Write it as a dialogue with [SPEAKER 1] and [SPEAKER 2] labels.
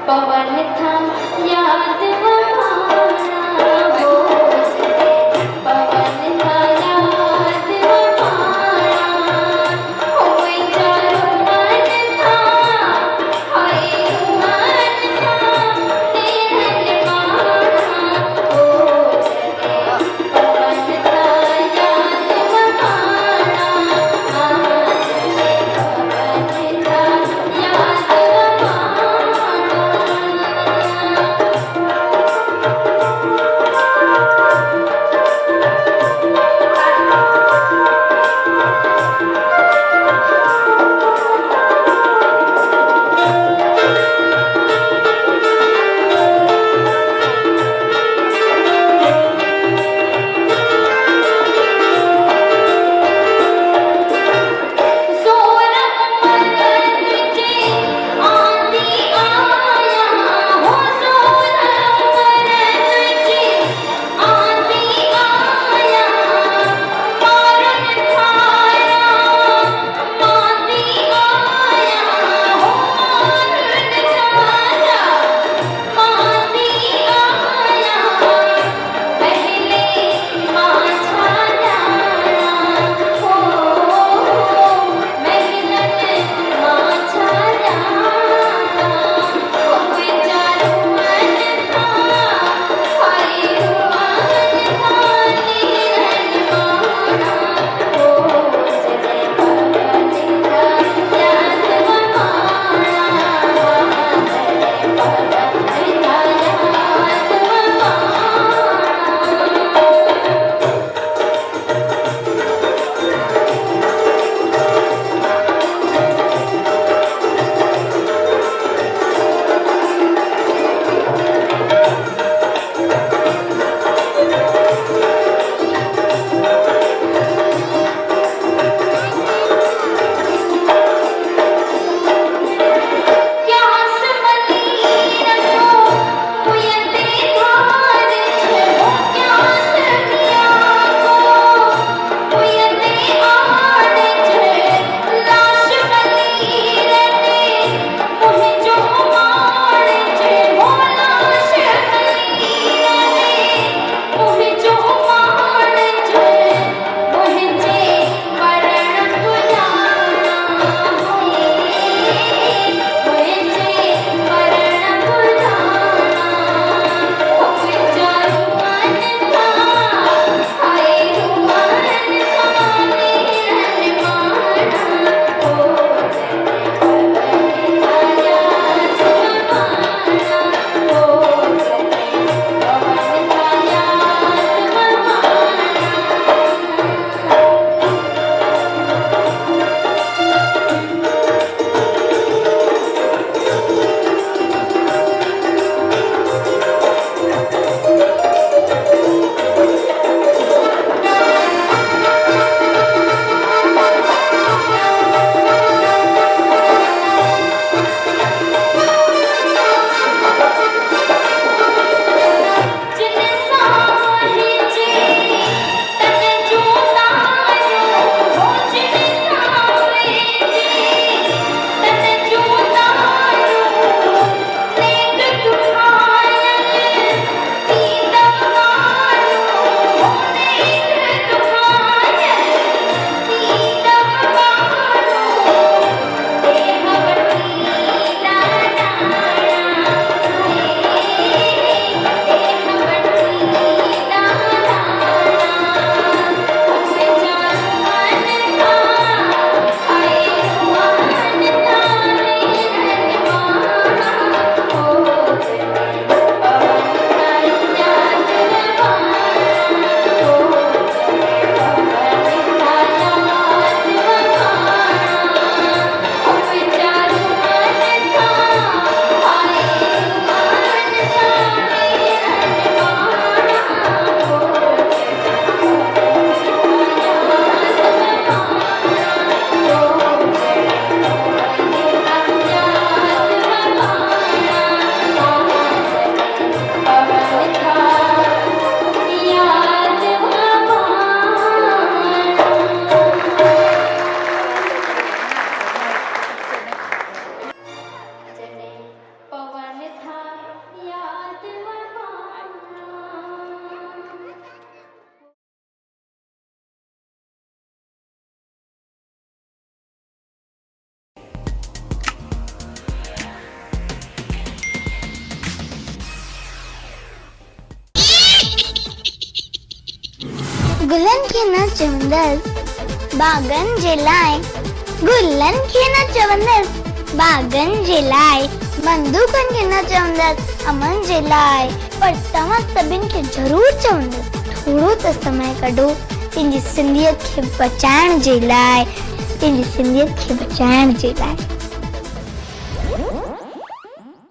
[SPEAKER 1] पवन था याद बहाना हो चले, पवन था याद बहाना हो चारों मन था, हाय रुआन था नैन निमाना हो चले, पवन था याद बहाना आ चले, पवन था याद बहाना।
[SPEAKER 2] गुलन खे न चवंदसि बागन जे लाइ, गुलन खे न चवंदसि बागन जे लाइ, बंदूकनि खे न चवंदसि अमन जे लाइ, पर तव्हां सभिनि खे ज़रूर चवंदसि थोरो त समय कढो पंहिंजी सिंधियत खे बचाइण जे लाइ, पंहिंजी सिंधियत खे बचाइण जे लाइ।